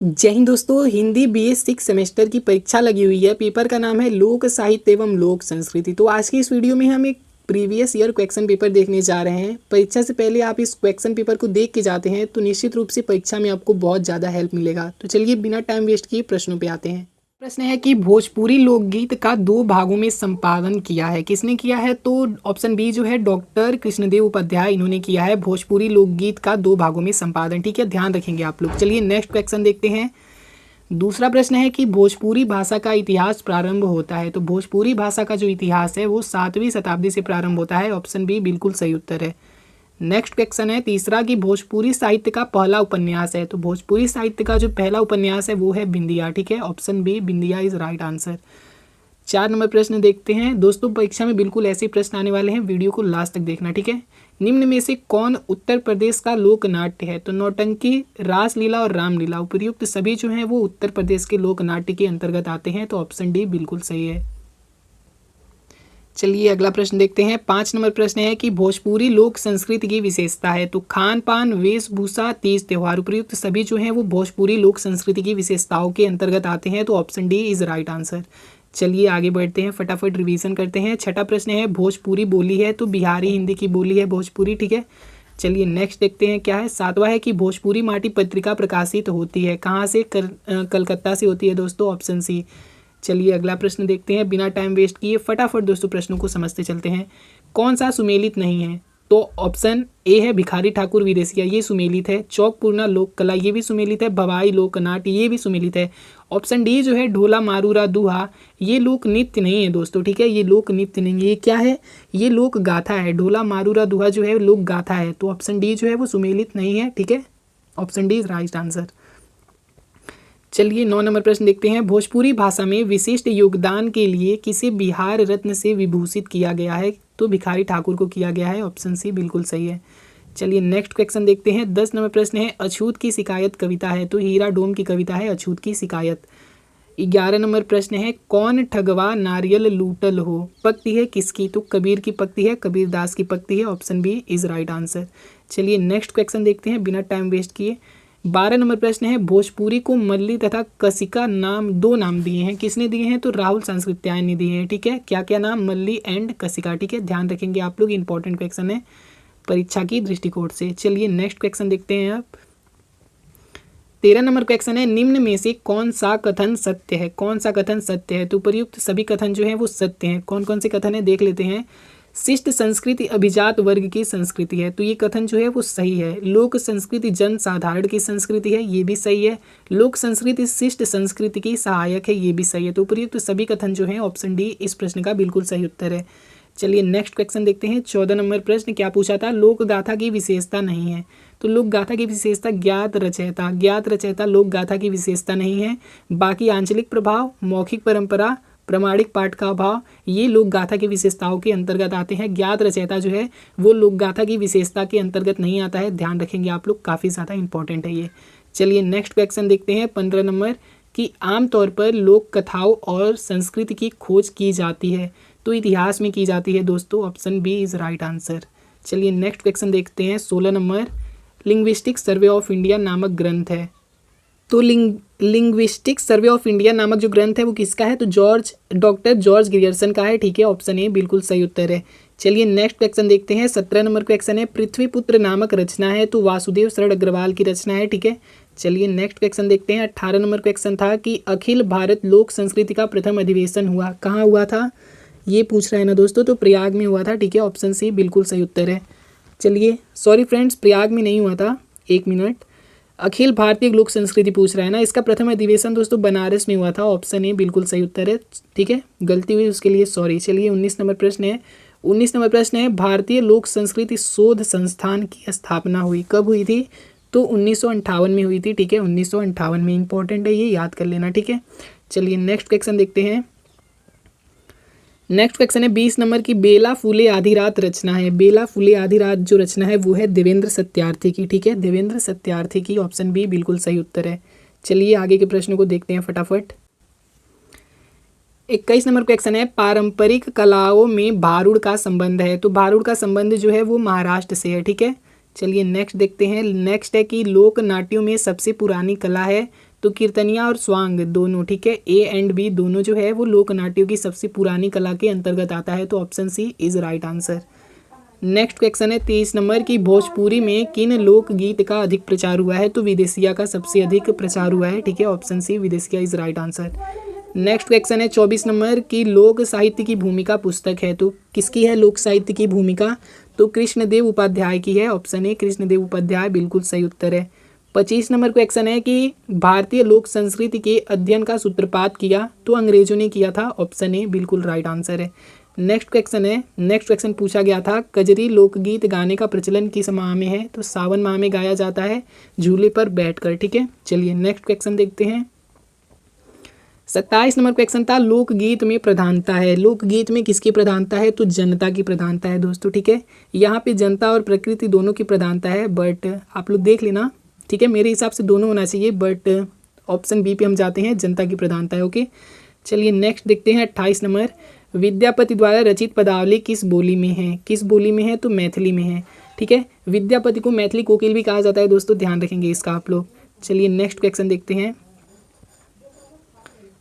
जय हिंद दोस्तों। Hindi BA 6 semester की परीक्षा लगी हुई है। पेपर का नाम है लोक साहित्य एवं लोक संस्कृति। तो आज की इस वीडियो में हम एक प्रीवियस ईयर क्वेश्चन पेपर देखने जा रहे हैं। परीक्षा से पहले आप इस क्वेश्चन पेपर को देख के जाते हैं तो निश्चित रूप से परीक्षा में आपको बहुत ज़्यादा हेल्प मिलेगा। तो चलिए बिना टाइम वेस्ट किए प्रश्नों पे आते हैं। प्रश्न है कि भोजपुरी लोकगीत का 2 भागों में संपादन किया है, किसने किया है? तो ऑप्शन बी जो है डॉक्टर कृष्णदेव उपाध्याय, इन्होंने किया है भोजपुरी लोकगीत का 2 भागों में संपादन। ठीक है, ध्यान रखेंगे आप लोग। चलिए नेक्स्ट क्वेश्चन देखते हैं। दूसरा प्रश्न है कि भोजपुरी भाषा का इतिहास प्रारंभ होता है। तो भोजपुरी भाषा का जो इतिहास है वो 7वीं शताब्दी से प्रारंभ होता है। ऑप्शन बी बिल्कुल सही उत्तर है। नेक्स्ट क्वेश्चन है तीसरा कि भोजपुरी साहित्य का पहला उपन्यास है। तो भोजपुरी साहित्य का जो पहला उपन्यास है वो है बिंदिया। ठीक है, option B Bindiya is right answer. 4 नंबर प्रश्न देखते हैं। दोस्तों परीक्षा में बिल्कुल ऐसे ही प्रश्न आने वाले हैं, वीडियो को लास्ट तक देखना। ठीक है, निम्न में से कौन उत्तर प्रदेश का लोक नाट्य है? तो नौटंकी, रासलीला और रामलीला, उपर्युक्त सभी जो हैं वो उत्तर प्रदेश के लोक नाट्य के अंतर्गत आते हैं। तो ऑप्शन डी बिल्कुल सही है। चलिए अगला प्रश्न देखते हैं। 5 नंबर प्रश्न है कि भोजपुरी लोक संस्कृति की विशेषता है। तो खान पान, वेशभूषा, तीज त्योहार, उपयुक्त सभी जो हैं वो भोजपुरी लोक संस्कृति की विशेषताओं के अंतर्गत आते हैं। तो option D is right answer. चलिए आगे बढ़ते हैं, फटाफट रिवीजन करते हैं। छठा प्रश्न है भोजपुरी बोली है। तो बिहारी हिंदी की बोली है भोजपुरी। ठीक है, चलिए नेक्स्ट देखते हैं क्या है। 7वां है कि भोजपुरी माटी पत्रिका प्रकाशित होती है कहाँ से? कलकत्ता से होती है दोस्तों, ऑप्शन सी। चलिए अगला प्रश्न देखते हैं बिना टाइम वेस्ट किए। फटाफट दोस्तों प्रश्नों को समझते चलते हैं। कौन सा सुमेलित नहीं है? तो ऑप्शन ए है भिखारी ठाकुर विदेशिया, ये सुमेलित है। चौकपूर्णा लोक कला, ये भी सुमेलित है। भवाई लोक नाट्य, ये भी सुमेलित है। ऑप्शन डी जो है ढोला मारूरा दुहा, ये लोक नृत्य नहीं है दोस्तों। ठीक है, ये लोक नृत्य नहीं है, ये क्या है? ये लोक गाथा है। ढोला मारूरा दुहा जो है लोक गाथा है। तो ऑप्शन डी जो है वो सुमेलित नहीं है। ठीक है, option D is right answer. चलिए 9 नंबर प्रश्न देखते हैं। भोजपुरी भाषा में विशिष्ट योगदान के लिए किसे बिहार रत्न से विभूषित किया गया है? तो भिखारी ठाकुर को किया गया है। ऑप्शन सी बिल्कुल सही है। चलिए नेक्स्ट क्वेश्चन देखते हैं। 10 नंबर प्रश्न है अछूत की शिकायत कविता है। तो हीरा डोम की कविता है अछूत की शिकायत। 11 नंबर प्रश्न है कौन ठगवा नारियल लूटल हो, पक्ति है किसकी? तो कबीर की पक्ति है, कबीरदास की पक्ति है। Option B is right answer. चलिए नेक्स्ट क्वेश्चन देखते हैं बिना टाइम वेस्ट किए। 12 नंबर प्रश्न है भोजपुरी को मल्ली तथा कसिका नाम 2 नाम दिए हैं, किसने दिए हैं? तो राहुल सांस्कृत्यायन ने दिए हैं। ठीक है, क्या क्या नाम? मल्ली एंड कसिका। ठीक है, ध्यान रखेंगे आप लोग, इंपॉर्टेंट क्वेश्चन है परीक्षा की दृष्टिकोण से। चलिए नेक्स्ट क्वेश्चन देखते हैं आप। 13 नंबर क्वेश्चन है निम्न में से कौन सा कथन सत्य है? कौन सा कथन सत्य है? तो उपयुक्त सभी कथन जो है वो सत्य हैं। कौन कौन से कथन है देख लेते हैं। शिष्ट संस्कृति अभिजात वर्ग की संस्कृति है, तो ये कथन जो है वो सही है। लोक संस्कृति जन साधारण की संस्कृति है, ये भी सही है। लोक संस्कृति शिष्ट संस्कृति की सहायक है, ये भी सही है। तो उपयुक्त सभी कथन जो है ऑप्शन डी इस प्रश्न का बिल्कुल सही उत्तर है। चलिए नेक्स्ट क्वेश्चन देखते हैं। 14 नंबर प्रश्न क्या पूछा था? लोक गाथा की विशेषता नहीं है। तो लोक गाथा की विशेषता ज्ञात रचयिता, ज्ञात रचयिता लोक गाथा की विशेषता नहीं है। बाकी आंचलिक प्रभाव, मौखिक परंपरा, प्रमाणिक पाठ का अभाव, ये लोक गाथा की विशेषताओं के अंतर्गत आते हैं। ज्ञात रचयिता जो है वो लोक गाथा की विशेषता के अंतर्गत नहीं आता है, ध्यान रखेंगे आप लोग, काफ़ी ज़्यादा इंपॉर्टेंट है ये। चलिए नेक्स्ट क्वेश्चन देखते हैं 15 नंबर कि आमतौर पर लोक कथाओं और संस्कृति की खोज की जाती है। तो इतिहास में की जाती है दोस्तों, option B is right answer. चलिए नेक्स्ट क्वेश्चन देखते हैं 16 नंबर। लिंग्विस्टिक सर्वे ऑफ इंडिया नामक ग्रंथ है। तो लिंग्विस्टिक सर्वे ऑफ इंडिया नामक जो ग्रंथ है वो किसका है? तो डॉक्टर जॉर्ज ग्रियर्सन का है। ठीक है, ऑप्शन ए बिल्कुल सही उत्तर है। चलिए नेक्स्ट क्वेश्चन देखते हैं। 17 नंबर क्वेश्चन है पृथ्वीपुत्र नामक रचना है। तो वासुदेव शरण अग्रवाल की रचना है। ठीक है, चलिए नेक्स्ट क्वेश्चन देखते हैं। 18 नंबर क्वेश्चन था कि अखिल भारत लोक संस्कृति का प्रथम अधिवेशन हुआ कहाँ हुआ था? ये पूछ रहे हैं ना दोस्तों, तो प्रयाग में हुआ था। ठीक है, ऑप्शन सी बिल्कुल सही उत्तर है। चलिए सॉरी फ्रेंड्स, प्रयाग में नहीं हुआ था, 1 मिनट। अखिल भारतीय लोक संस्कृति पूछ रहा है ना, इसका प्रथम अधिवेशन दोस्तों बनारस में हुआ था। ऑप्शन ए बिल्कुल सही उत्तर है। ठीक है, गलती हुई उसके लिए सॉरी। चलिए 19 नंबर प्रश्न है। 19 नंबर प्रश्न है भारतीय लोक संस्कृति शोध संस्थान की स्थापना हुई कब हुई थी? तो 1958 में हुई थी। ठीक है, 1958 में, इंपॉर्टेंट है ये, याद कर लेना। ठीक है, चलिए नेक्स्ट क्वेश्चन देखते हैं। नेक्स्ट क्वेश्चन है 20 नंबर की बेला फूले आधी रात रचना है। बेला फूले आधी रात जो रचना है वो है देवेंद्र सत्यार्थी की। ठीक है, देवेंद्र सत्यार्थी की, ऑप्शन बी बिल्कुल सही उत्तर है। चलिए आगे के प्रश्नों को देखते हैं फटाफट। 21 नंबर क्वेश्चन है पारंपरिक कलाओं में भारूड का संबंध है। तो भारूड का संबंध जो है वो महाराष्ट्र से है। ठीक है, चलिए नेक्स्ट देखते हैं। नेक्स्ट है कि लोक नाट्यों में सबसे पुरानी कला है। तो कीर्तनिया और स्वांग दोनों, ठीक है, ए एंड बी दोनों जो है वो लोक नाट्यों की सबसे पुरानी कला के अंतर्गत आता है, तो option C is right answer. Next question है 23 नंबर की भोजपुरी में किन लोकगीत का अधिक प्रचार हुआ है, तो विदेशिया का सबसे अधिक प्रचार हुआ है, ठीक है, option C Bidesiya is right answer. Next question है 24 नंबर की लोक साहित्य की भूमिका पुस्तक है, तो किसकी है लोक साहित्य की भूमिका, तो कृष्णदेव उपाध्याय की है, ऑप्शन ए कृष्णदेव उपाध्याय बिल्कुल सही उत्तर है। 25 नंबर क्वेश्चन है कि भारतीय लोक संस्कृति के अध्ययन का सूत्रपात किया, तो अंग्रेजों ने किया था, ऑप्शन ए बिल्कुल राइट आंसर है। नेक्स्ट क्वेश्चन पूछा गया था कजरी लोकगीत गाने का प्रचलन किस माह में है, तो सावन माह में गाया जाता है झूले पर बैठकर, ठीक है। चलिए नेक्स्ट क्वेश्चन देखते हैं। 27 नंबर क्वेश्चन था लोकगीत में प्रधानता है, लोकगीत में किसकी प्रधानता है, तो जनता की प्रधानता है दोस्तों, ठीक है। यहाँ पे जनता और प्रकृति दोनों की प्रधानता है, बट आप लोग देख लेना, ठीक है, मेरे हिसाब से दोनों होना चाहिए, बट ऑप्शन बी पे हम जाते हैं, जनता की प्रधानता है, ओके। चलिए नेक्स्ट देखते हैं 28 नंबर विद्यापति द्वारा रचित पदावली किस बोली में है, किस बोली में है, तो मैथिली में है, ठीक है। विद्यापति को मैथिली कोकिल भी कहा जाता है दोस्तों, ध्यान रखेंगे इसका आप लोग। चलिए नेक्स्ट क्वेश्चन देखते हैं।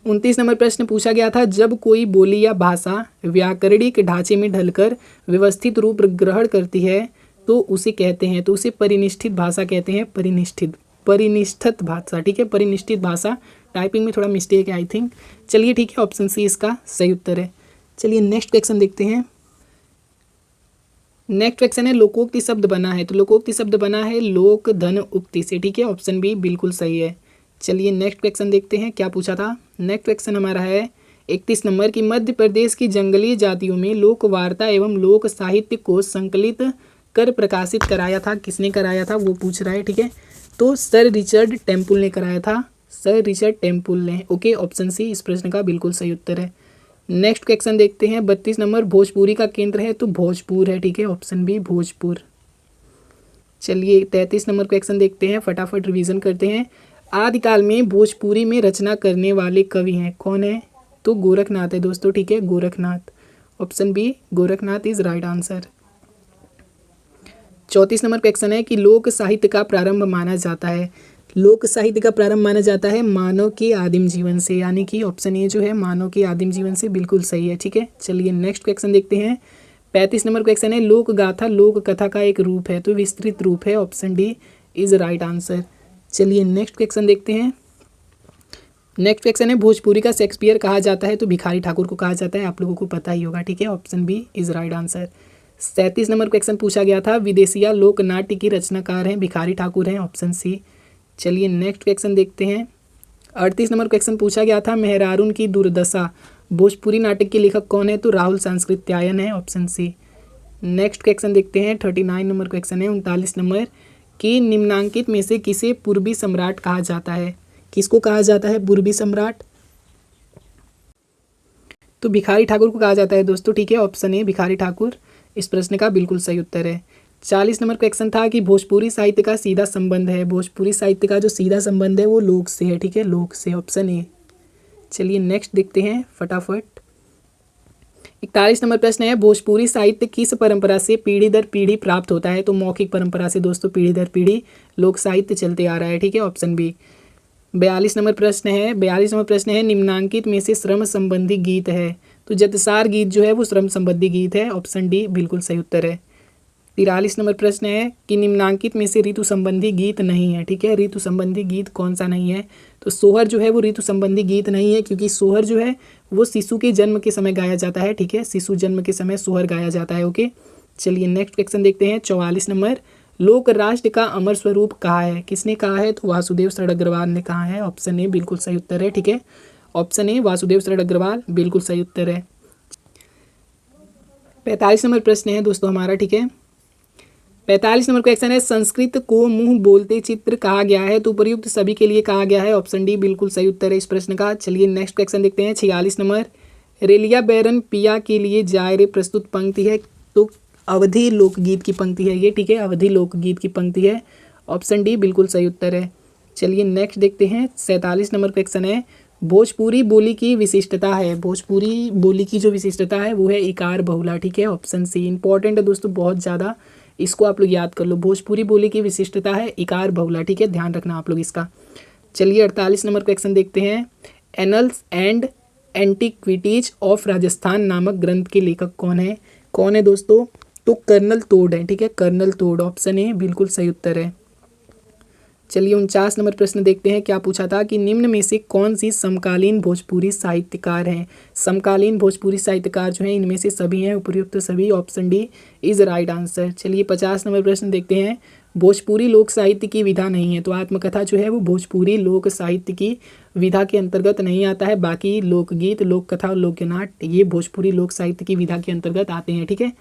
29 नंबर प्रश्न पूछा गया था जब कोई बोली या भाषा व्याकरणिक ढांचे में ढलकर व्यवस्थित रूप ग्रहण करती है तो उसे कहते हैं, तो उसे परिनिष्ठित भाषा कहते हैं, परिनिष्ठित भाषा, ठीक है, परिनिष्ठित भाषा। टाइपिंग में थोड़ा मिस्टेक है आई थिंक। चलिए ठीक है, ऑप्शन सी इसका सही उत्तर है। चलिए नेक्स्ट क्वेश्चन देखते हैं। नेक्स्ट क्वेश्चन है लोकोक्ति शब्द बना है, तो लोकोक्ति शब्द बना है लोक धन उक्ति से, ठीक है, ऑप्शन बी बिल्कुल सही है। चलिए नेक्स्ट क्वेश्चन देखते हैं क्या पूछा था। नेक्स्ट क्वेश्चन हमारा है 31 नंबर की मध्य प्रदेश की जंगली जातियों में लोक वार्ता एवं लोक साहित्य को संकलित कर प्रकाशित कराया था, किसने कराया था वो पूछ रहा है, ठीक है। तो सर रिचर्ड टेम्पल ने कराया था, सर रिचर्ड टेम्पल ने, ओके, ऑप्शन सी इस प्रश्न का बिल्कुल सही उत्तर है। नेक्स्ट क्वेश्चन देखते हैं 32 नंबर भोजपुरी का केंद्र है, तो भोजपुर है, ठीक है, ऑप्शन बी भोजपुर। चलिए 33 नंबर क्वेश्चन देखते हैं, फटाफट रिवीजन करते हैं। आदिकाल में भोजपुरी में रचना करने वाले कवि हैं, कौन है, तो गोरखनाथ है दोस्तों, ठीक है, Gorakhnath, option B Gorakhnath is right answer. 34 नंबर क्वेश्चन है कि लोक साहित्य का प्रारंभ माना जाता है, लोक साहित्य का प्रारंभ माना जाता है मानव के आदिम जीवन से, यानी कि ऑप्शन ए जो है मानव के आदिम जीवन से बिल्कुल सही है, ठीक है। चलिए नेक्स्ट क्वेश्चन देखते हैं। 35 नंबर क्वेश्चन है लोक गाथा लोक कथा का एक रूप है, तो विस्तृत रूप है, option D is right answer. चलिए नेक्स्ट क्वेश्चन देखते हैं। नेक्स्ट क्वेश्चन है भोजपुरी का शेक्सपियर कहा जाता है, तो भिखारी ठाकुर को कहा जाता है, आप लोगों को पता ही होगा, ठीक है, option B is right answer. 37 नंबर क्वेश्चन पूछा गया था विदेशिया लोक नाट्य की रचनाकार हैं, भिखारी ठाकुर हैं, ऑप्शन सी। चलिए नेक्स्ट क्वेश्चन देखते हैं। 38 नंबर क्वेश्चन पूछा गया था मेहरारून की दुर्दशा भोजपुरी नाटक के लेखक कौन है, तो राहुल सांस्कृत्यायन है, ऑप्शन सी। नेक्स्ट क्वेश्चन देखते हैं 39 नंबर क्वेश्चन है 39 नंबर कि निम्नांकित में से किसे पूर्वी सम्राट कहा जाता है, किसको कहा जाता है पूर्वी सम्राट, तो भिखारी ठाकुर को कहा जाता है दोस्तों, ठीक है, ऑप्शन ए भिखारी ठाकुर इस प्रश्न का बिल्कुल सही उत्तर है। 40 नंबर क्वेश्चन था कि भोजपुरी साहित्य का सीधा संबंध है, भोजपुरी साहित्य का जो सीधा संबंध है वो लोक से है, ठीक है, लोक से, ऑप्शन ए। चलिए नेक्स्ट देखते हैं फटाफट। 41 नंबर प्रश्न है भोजपुरी साहित्य किस परंपरा से पीढ़ी दर पीढ़ी प्राप्त होता है, तो मौखिक परंपरा से दोस्तों पीढ़ी दर पीढ़ी लोक साहित्य चलते आ रहा है, ठीक है, ऑप्शन बी। 42 नंबर प्रश्न है निम्नांकित में से श्रम संबंधी गीत है, तो जतसार गीत जो है वो श्रम संबंधी गीत है, ऑप्शन डी बिल्कुल सही उत्तर है। 43 नंबर प्रश्न है कि निम्नांकित में से ऋतु संबंधी गीत नहीं है, ठीक है, ऋतु संबंधी गीत कौन सा नहीं है, तो सोहर जो है वो ऋतु संबंधी गीत नहीं है, क्योंकि सोहर जो है वो शिशु के जन्म के समय गाया जाता है, ठीक है, शिशु जन्म के समय सोहर गाया जाता है, ओके। चलिए नेक्स्ट क्वेश्चन देखते हैं 44 नंबर लोक राष्ट्र का अमर स्वरूप कहा है, किसने कहा है, तो वासुदेव शरण अग्रवाल ने कहा है, ऑप्शन ए बिल्कुल सही उत्तर है, ठीक है, ऑप्शन ए वासुदेव शरण अग्रवाल बिल्कुल सही उत्तर है। 45 नंबर प्रश्न है दोस्तों हमारा, ठीक है, 45 नंबर क्वेश्चन है संस्कृत को मुंह बोलते चित्र कहा गया है, तो उपयुक्त सभी के लिए कहा गया है, ऑप्शन डी बिल्कुल सही उत्तर है इस प्रश्न का। चलिए नेक्स्ट क्वेश्चन देखते हैं 46 नंबर रेलिया बैरन पिया के लिए जाए रे प्रस्तुत पंक्ति है, तो अवधि लोकगीत की पंक्ति है ये, ठीक है, अवधि लोकगीत की पंक्ति है, ऑप्शन डी बिल्कुल सही उत्तर है। चलिए नेक्स्ट देखते हैं 47 नंबर क्वेश्चन है भोजपुरी बोली की विशिष्टता है, भोजपुरी बोली की जो विशिष्टता है वो है इकार बहुला, ठीक है, ऑप्शन सी। इंपॉर्टेंट है दोस्तों बहुत ज़्यादा, इसको आप लोग याद कर लो, भोजपुरी बोली की विशिष्टता है इकार बहुला, ठीक है, ध्यान रखना आप लोग इसका। चलिए 48 नंबर क्वेश्चन देखते हैं। Annuls and antiquities of Rajasthan नामक ग्रंथ के लेखक कौन है दोस्तों? तो कर्नल तोड है। ठीक है, कर्नल तोड, ऑप्शन ए बिल्कुल सही उत्तर है। चलिए 49 नंबर प्रश्न देखते हैं। क्या पूछा था कि निम्न में से कौन सी समकालीन भोजपुरी साहित्यकार हैं? समकालीन भोजपुरी साहित्यकार जो हैं इनमें से सभी हैं उपयुक्त सभी, option D is right answer. चलिए 50 नंबर प्रश्न देखते हैं। भोजपुरी लोक साहित्य की विधा नहीं है, तो आत्मकथा जो है वो भोजपुरी लोक साहित्य की विधा के अंतर्गत नहीं आता है। बाकी लोकगीत, लोक कथा और लोकनाट्य ये भोजपुरी लोक साहित्य की विधा के अंतर्गत आते हैं। ठीक है,